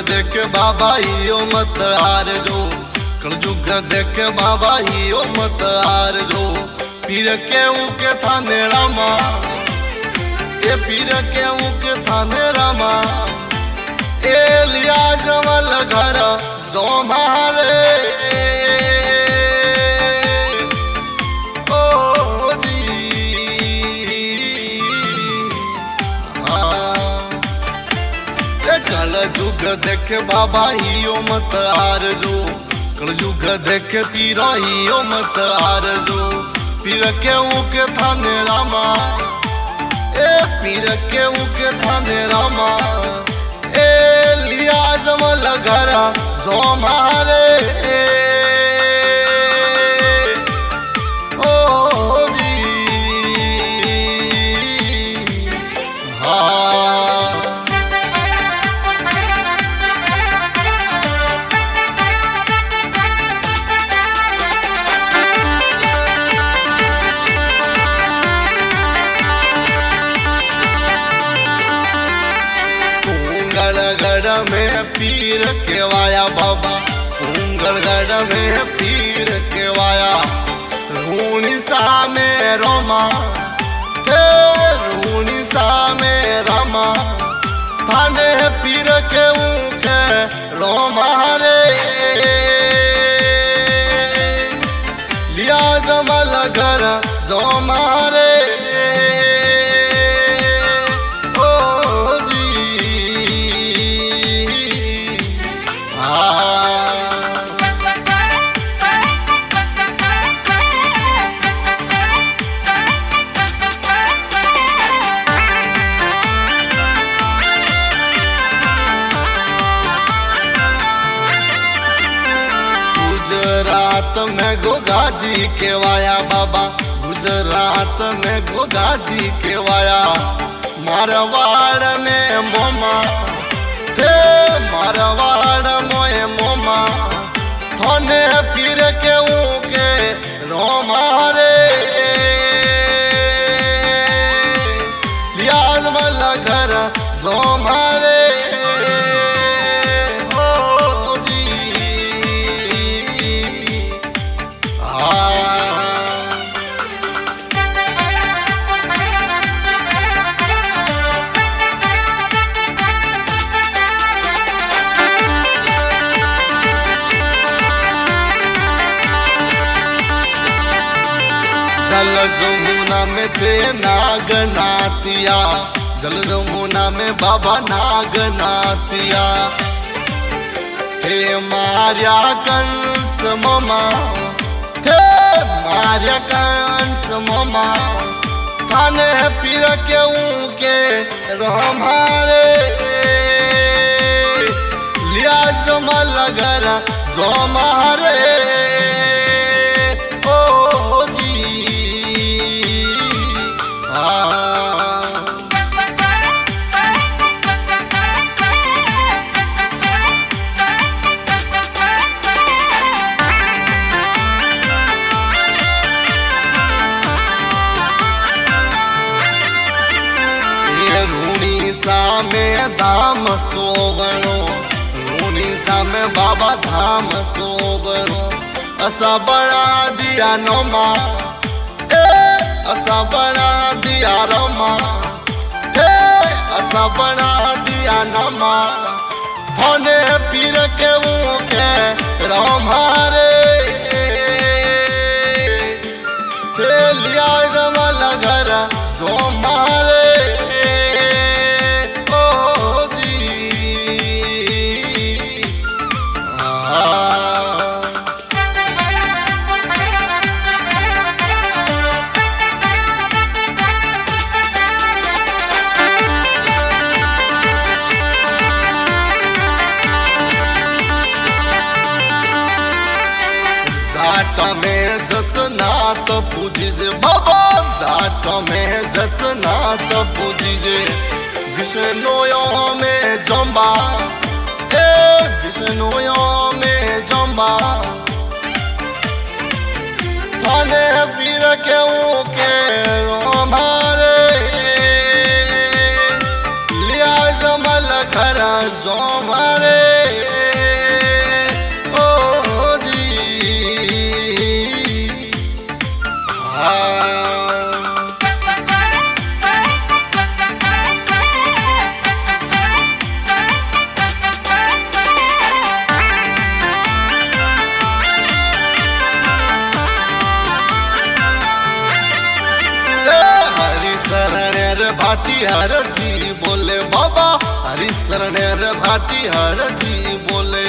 देख बाबा हियो मत हार जो, कलयुग देख बाबा हियो मत हार जो। पीर केहू के थाने रामा, ए पीर केहू के थाने रामा, ए लिया जमल घर जो मारे। कलयुग देख बाबा हियो मत हार जो, कलयुग देख पीरा हियो मत हार जो। पीर केहू के थाने रामा, ए पीर केहू के थाने रामा, ए लिया जमल घर जो मारे। गढ़ में पीर केवाया बाबा, गढ़ में पीर केवाया। रूनी सा में रोमा थे, रूनी सा में रामा, थाने पीर के ऊँके रोमा रे। लिया जमल घर जो मारे। गुजरात में गोगाजी केवाया बाबा, गुजरात में गोगाजी केवाया। मारवाड़ में मोमा थे, मारवाड़ मोए मोमा, थाने पीर के ऊँके रोमा रे। लियाज मल घर जो मारे। जल जमुना में थे नाग नातिया, जल जमुना में बाबा नाग नातिया। थे मार्या कंस ममा, थे मार्या कंस ममा, थाने पीर के ऊँके रोमारे। लिया जमल घर जो मारे। रूनीसा में धाम सोवणो, रूनीसा में बाबा धाम सोवणो। असा बना दिया नोमा, ए असा बना दिया रमा, हे असा बना दिया नमा, थाने पीर के ऊँके रोमारे। थे लिया जमल घर जो मारे। जाट में जसनाथ पूजिजे बाबा, जाट में जसनाथ पूजिजे। विष्णुयो में जम्बा, ए विष्णुयो में जम्बा, थाने पीर के ऊँके रोमारे। लिया जमल घर जो मारे। भाटी हर जी बोले बाबा हरि शरणेर भाटी हर जी बोले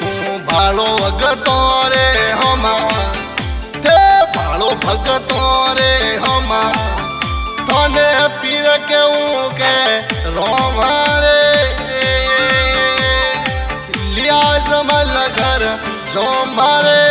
तू भालो भगतो रे हमा ते भालो भगतो रे हमा थाने पीर के के रोमारे लिया जमल घर जो मारे